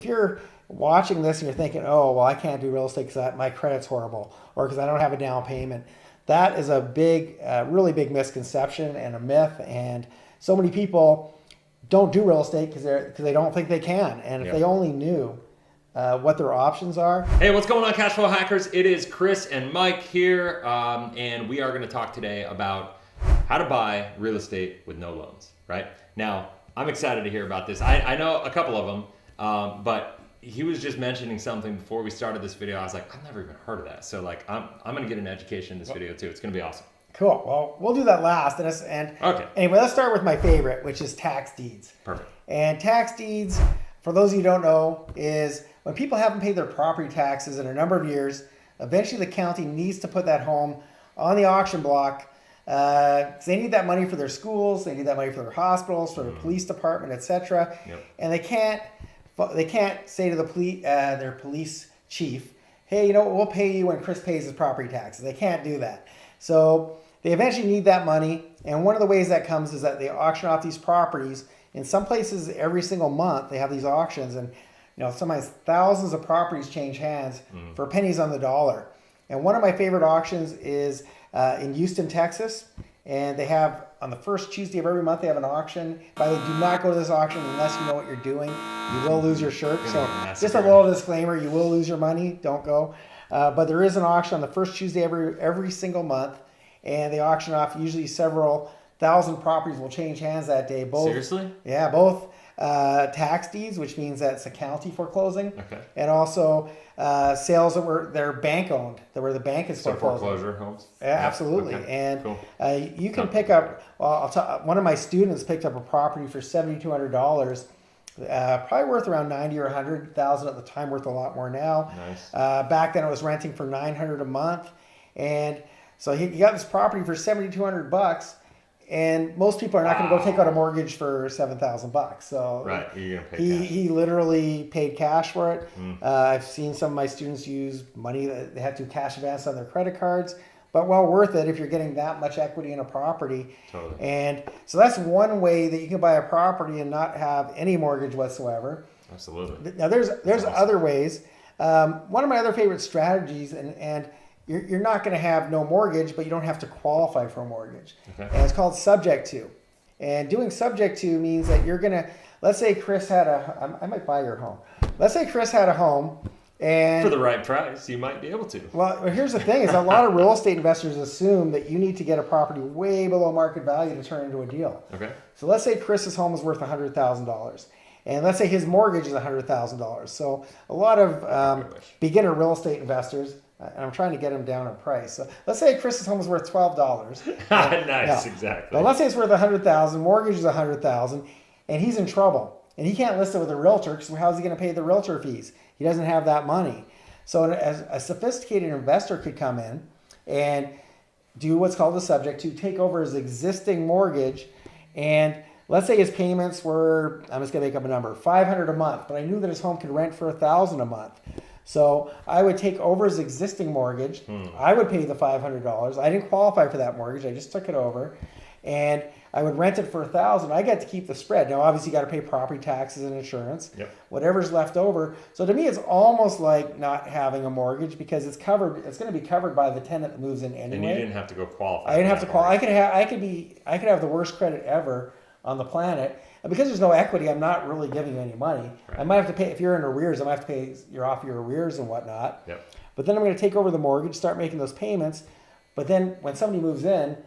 If you're watching this and you're thinking, oh, well, I can't do real estate because my credit's horrible or because I don't have a down payment, that is a big, really big misconception and a myth. And so many people don't do real estate because they don't think they can. And if they only knew what their options are. Hey, what's going on, cash flow hackers? It is Chris and Mike here, and we are going to talk today about how to buy real estate with no loans. Right now, I'm excited to hear about this. I know a couple of them. But he was just mentioning something before we started this video. I was like, I've never even heard of that. So like, I'm going to get an education in this video too. It's going to be awesome. Cool. Well, we'll do that last. Okay. Anyway, let's start with my favorite, which is tax deeds. Perfect. And tax deeds, for those of you who don't know, is when people haven't paid their property taxes in a number of years, eventually the county needs to put that home on the auction block. They need that money for their schools. They need that money for their hospitals, for their police department, etc. Yep. And they can't say to their police chief, hey, we'll pay you when Chris pays his property taxes. They can't do that. So they eventually need that money. And one of the ways that comes is that they auction off these properties. In some places, every single month, they have these auctions. And sometimes thousands of properties change hands for pennies on the dollar. And one of my favorite auctions is in Houston, Texas. And they have, on the first Tuesday of every month, they have an auction. By the way, do not go to this auction unless you know what you're doing. You will lose your shirt. So just a little disclaimer, you will lose your money. Don't go. But there is an auction on the first Tuesday every single month. And they auction off usually several thousand properties will change hands that day. Seriously? Yeah, both tax deeds, which means that it's a county foreclosing. Okay. And also sales they're bank owned, where the bank is foreclosing. Foreclosure homes? Yeah, absolutely. Okay. And cool. You can pick up, one of my students picked up a property for $7,200, probably worth around 90 or 100,000 at the time, worth a lot more now. Nice. Back then it was renting for $900 a month. And so he got this property for $7,200. And most people are not going to go take out a mortgage for $7,000. So right, you're gonna pay cash. He literally paid cash for it. I've seen some of my students use money that they have to cash advance on their credit cards, but well worth it if you're getting that much equity in a property. Totally. And so that's one way that you can buy a property and not have any mortgage whatsoever. Absolutely. Now there's awesome. Other ways. One of my other favorite strategies, and you're not going to have no mortgage, but you don't have to qualify for a mortgage. Okay. And it's called subject to. And doing subject to means that you're going to, let's say Chris had I might buy your home. Let's say Chris had a home and... For the right price, you might be able to. Well, here's the thing is a lot of real estate investors assume that you need to get a property way below market value to turn into a deal. Okay. So let's say Chris's home is worth $100,000. And let's say his mortgage is $100,000. So a lot of beginner real estate investors... And I'm trying to get him down in price. So let's say Chris's home is worth $12. Nice, exactly. But let's say it's worth $100,000. Mortgage is $100,000, and he's in trouble. And he can't list it with a realtor because how's he going to pay the realtor fees? He doesn't have that money. So as a sophisticated investor could come in and do what's called a subject to, take over his existing mortgage, and let's say his payments were, I'm just going to make up a number, $500 a month. But I knew that his home could rent for $1,000 a month. So I would take over his existing mortgage. I would pay the $500. I didn't qualify for that mortgage. I just took it over, and I would rent it for $1,000. I get to keep the spread. Now, obviously, you got to pay property taxes and insurance. Yep. Whatever's left over. So to me, it's almost like not having a mortgage because it's covered. It's going to be covered by the tenant that moves in anyway. And you didn't have to go qualify. I didn't have to qualify. I could have the worst credit ever on the planet. And because there's no equity, I'm not really giving you any money. Right. I might have to pay, if you're in arrears, I might have to pay you're off your arrears and whatnot. Yep. But then I'm going to take over the mortgage, start making those payments. But then when somebody moves in,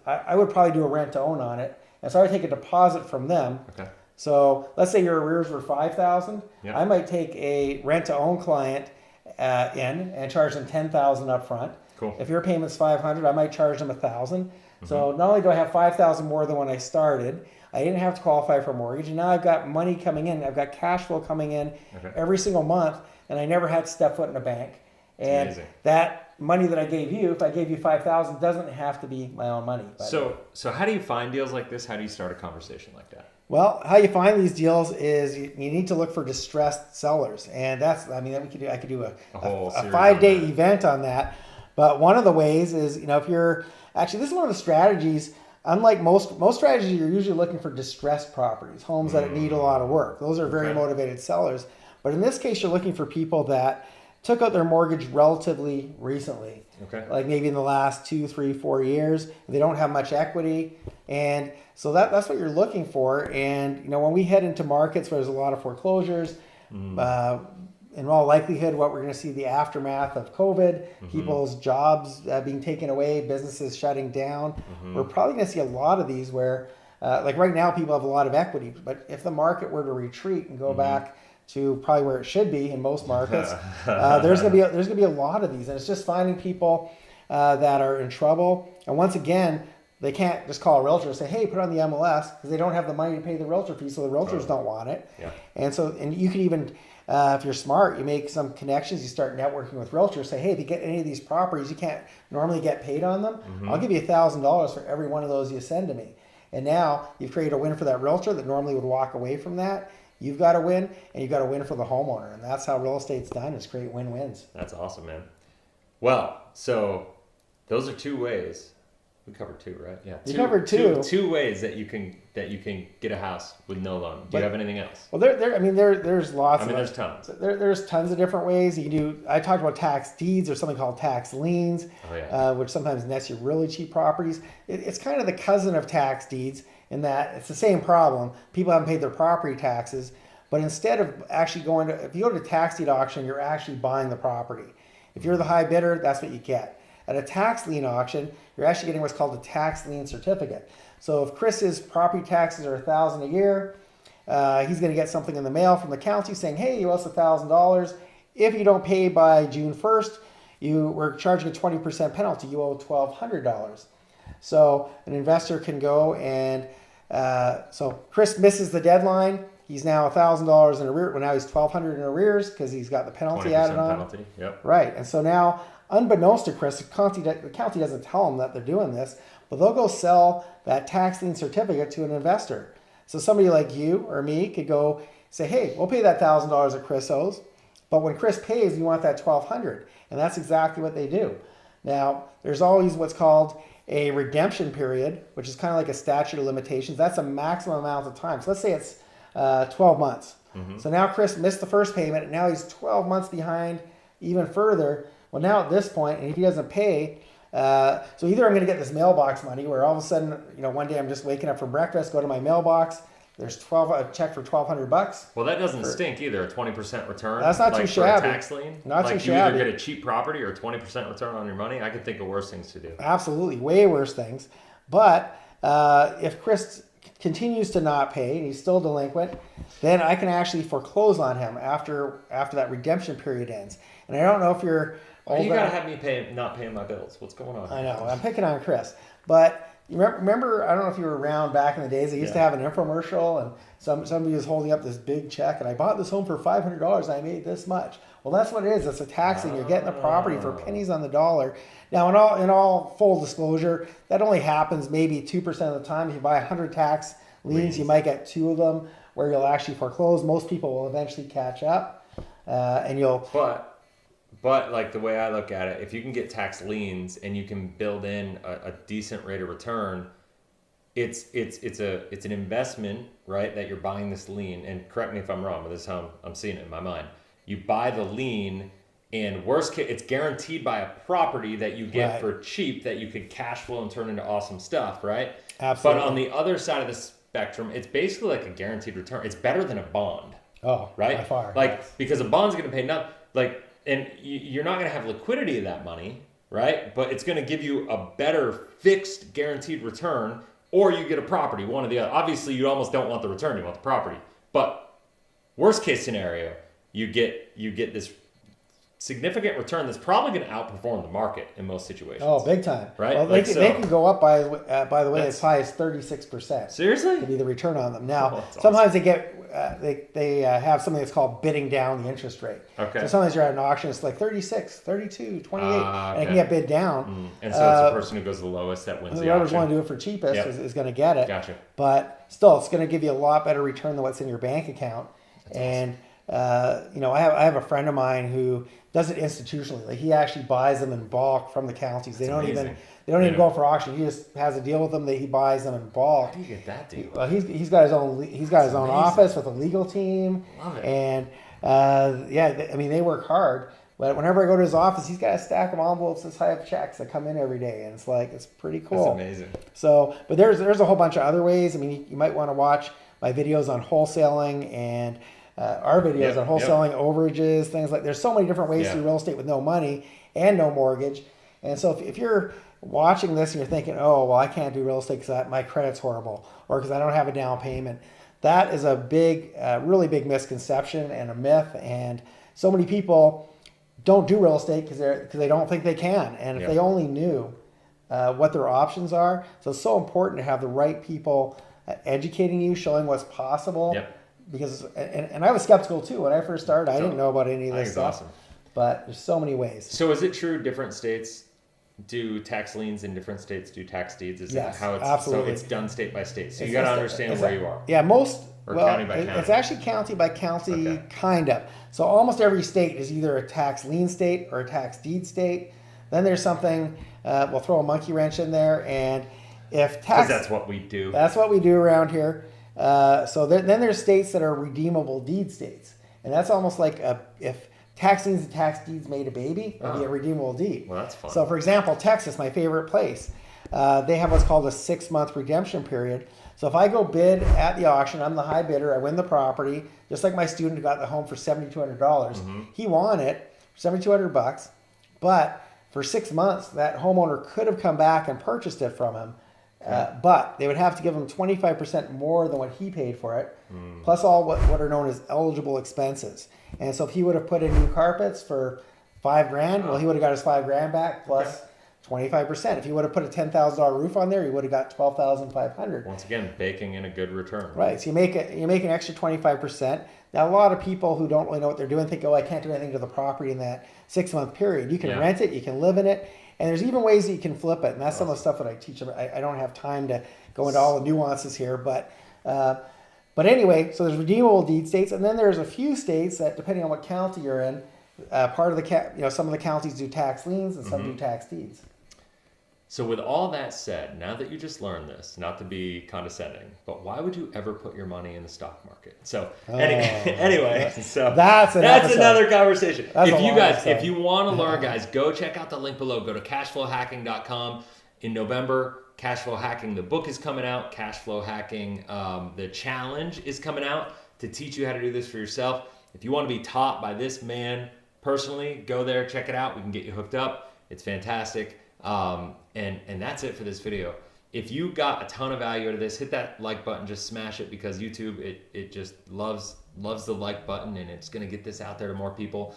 I would probably do a rent to own on it. And so I would take a deposit from them. Okay. So let's say your arrears were $5,000. Yep. I might take a rent to own client in and charge them $10,000 up front. Cool. If your payment's $500, I might charge them $1,000. So not only do I have $5,000 more than when I started, I didn't have to qualify for a mortgage, and now I've got money coming in. I've got cash flow coming in every single month, and I never had to step foot in a bank. And that money that I gave you, if I gave you $5,000, doesn't have to be my own money. So how do you find deals like this? How do you start a conversation like that? Well, how you find these deals is you need to look for distressed sellers, and I could do a 5-day event on that. But one of the ways is, if you're actually, this is one of the strategies. Unlike most strategies, you're usually looking for distressed properties, homes that need a lot of work. Those are very motivated sellers. But in this case, you're looking for people that took out their mortgage relatively recently. Okay. Like maybe in the last 2, 3, 4 years. They don't have much equity. And so that's what you're looking for. And, when we head into markets where there's a lot of foreclosures, in all likelihood, what we're going to see the aftermath of COVID, people's jobs being taken away, businesses shutting down. We're probably going to see a lot of these where, like right now, people have a lot of equity. But if the market were to retreat and go back to probably where it should be in most markets, there's going to be a lot of these, and it's just finding people that are in trouble. And once again, they can't just call a realtor and say, "Hey, put it on the MLS," because they don't have the money to pay the realtor fee, so the realtors don't want it. Yeah. And you can even, if you're smart, you make some connections. You start networking with realtors. Say, "Hey, if you get any of these properties, you can't normally get paid on them. I'll give you $1,000 for every one of those you send to me." And now you've created a win for that realtor that normally would walk away from that. You've got a win, and you've got a win for the homeowner. And that's how real estate's done, is create win-wins. That's awesome, man. Well, so those are 2 ways. We covered 2, right? Yeah. You covered 2. 2 ways that you can get a house with no loan. Do you have anything else? Well, there's lots. There's tons. There's tons of different ways you can do. I talked about tax deeds. There's something called tax liens, which sometimes nets you really cheap properties. It's kind of the cousin of tax deeds in that it's the same problem. People haven't paid their property taxes, but instead of actually if you go to a tax deed auction, you're actually buying the property. If you're the high bidder, that's what you get. At a tax lien auction, you're actually getting what's called a tax lien certificate. So if Chris's property taxes are $1,000 a year, he's going to get something in the mail from the county saying, "Hey, you owe us $1,000. If you don't pay by June 1st, we're charging a 20% penalty. You owe $1,200." So an investor can go and so Chris misses the deadline. He's now $1,000 in arrears. Well, now he's $1,200 in arrears because he's got the penalty added on. Penalty. Yep. Right, and so now, unbeknownst to Chris, the county doesn't tell him that they're doing this, but they'll go sell that tax lien certificate to an investor. So somebody like you or me could go say, "Hey, we'll pay that $1,000 that Chris owes, but when Chris pays, we want that $1,200," and that's exactly what they do. Now, there's always what's called a redemption period, which is kind of like a statute of limitations. That's a maximum amount of time. So let's say it's 12 months. So now Chris missed the first payment, and now he's 12 months behind even further. Well, now at this point, and if he doesn't pay, so either I'm going to get this mailbox money where all of a sudden, one day I'm just waking up from breakfast, go to my mailbox, there's a check for $1,200. Well, that doesn't stink either. A 20% return. That's not too shabby. For a tax lien. Not too you shabby. either get a cheap property or a 20% return on your money. I could think of worse things to do. Absolutely, way worse things. But if Chris continues to not pay and he's still delinquent, then I can actually foreclose on him after that redemption period ends. And I don't know if you're old. You gotta have me not paying my bills. What's going on? I know. I'm picking on Chris, but you remember? I don't know if you were around back in the days. They used to have an infomercial, and somebody was holding up this big check, and I bought this home for $500. And I made this much. Well, that's what it is. It's a tax lien. You're getting the property for pennies on the dollar. Now, in all full disclosure, that only happens maybe 2% of the time. If you buy 100 tax liens, you might get 2 of them where you'll actually foreclose. Most people will eventually catch up, and you'll. But like the way I look at it, if you can get tax liens and you can build in a decent rate of return, it's an investment, right? That you're buying this lien, and correct me if I'm wrong, but this is how I'm seeing it in my mind. You buy the lien, and worst case, it's guaranteed by a property that you get for cheap that you could cash flow and turn into awesome stuff, right? Absolutely. But on the other side of the spectrum, it's basically like a guaranteed return. It's better than a bond. Oh, right? By far. Because a bond's going to pay nothing. And you're not going to have liquidity of that money, right? But it's going to give you a better fixed guaranteed return, or you get a property, one or the other. Obviously, you almost don't want the return, you want the property. But worst case scenario, you get this significant return that's probably going to outperform the market in most situations. Oh, big time. Right? Well, they can go up by the way, as high as 36%. Seriously? To be the return on them. Now, awesome. sometimes they get they have something that's called bidding down the interest rate. Okay. So sometimes you're at an auction, it's like 36, 32, 28, and it can get bid down. And so it's the person who goes the lowest that wins the auction. Whoever's want to do it for cheapest is going to get it. Gotcha. But still, it's going to give you a lot better return than what's in your bank account. That's awesome. I have a friend of mine who does it institutionally. Like, he actually buys them in bulk from the counties. They don't even go for auction. He just has a deal with them that he buys them in bulk. How do you get that deal? Well, he's got his own office with a legal team. Love it. And I mean, they work hard. But whenever I go to his office, he's got a stack of envelopes this high of checks that come in every day, and it's pretty cool. That's amazing. So, but there's a whole bunch of other ways. I mean, you might want to watch my videos on wholesaling and our videos on wholesaling, overages, things like. There's so many different ways to do real estate with no money and no mortgage. And so, if you're watching this and you're thinking, oh, well, I can't do real estate because my credit's horrible, or because I don't have a down payment, that is a big, really big misconception and a myth. And so many people don't do real estate because they don't think they can. And if they only knew what their options are, so it's so important to have the right people educating you, showing what's possible. Yep. Because and I was skeptical too when I first started. I didn't know about any of this stuff. Awesome. But there's so many ways. So is it true different states do tax liens and different states do tax deeds? Is that how it's absolutely. So it's done state by state. So you got to understand where you are. Yeah, county by county. It's actually county by county, kind of. So almost every state is either a tax lien state or a tax deed state. Then there's something, we'll throw a monkey wrench in there, and if tax... Because that's what we do. That's what we do around here. So then there's states that are redeemable deed states. And that's almost like if tax liens and tax deeds made a baby, it'd be a redeemable deed. Well, that's fun. So for example, Texas, my favorite place, they have what's called a 6-month redemption period. So if I go bid at the auction, I'm the high bidder, I win the property, just like my student who got the home for $7,200. He won it for $7,200, but for 6 months, that homeowner could have come back and purchased it from him, but they would have to give him 25% more than what he paid for it, plus all what are known as eligible expenses. And so if he would have put in new carpets for $5,000, well, he would have got his $5,000 back plus 25%. If he would have put a $10,000 roof on there, he would have got $12,500. Once again, baking in a good return. Right. So you make an extra 25%. Now a lot of people who don't really know what they're doing think, oh, I can't do anything to the property in that 6-month period. You can rent it, you can live in it, and there's even ways that you can flip it. And that's some of the stuff that I teach. I don't have time to go into all the nuances here, but anyway, so there's redeemable deed states, and then there's a few states that, depending on what county you're in, part of the some of the counties do tax liens and some do tax deeds. So with all that said, now that you just learned this, not to be condescending, but why would you ever put your money in the stock market? So anyway, so that's another conversation. That's if you want to learn, guys, go check out the link below. Go to cashflowhacking.com. In November, Cashflow Hacking, the book is coming out. Cashflow Hacking, the challenge is coming out to teach you how to do this for yourself. If you want to be taught by this man personally, go there, check it out. We can get you hooked up. It's fantastic. And that's it for this video. If you got a ton of value out of this, hit that like button, just smash it, because YouTube, it just loves the like button, and it's going to get this out there to more people.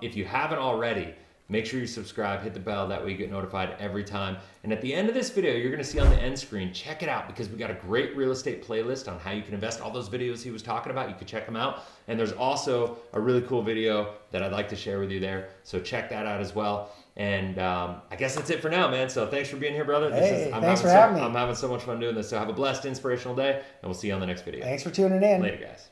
If you haven't already, make sure you subscribe, hit the bell, that way you get notified every time. And at the end of this video, you're going to see on the end screen, check it out, because we got a great real estate playlist on how you can invest. All those videos he was talking about, you can check them out. And there's also a really cool video that I'd like to share with you there. So check that out as well. And I guess that's it for now, man. So thanks for being here, brother. Thanks for having me. I'm having so much fun doing this. So have a blessed, inspirational day, and we'll see you on the next video. Thanks for tuning in. Later, guys.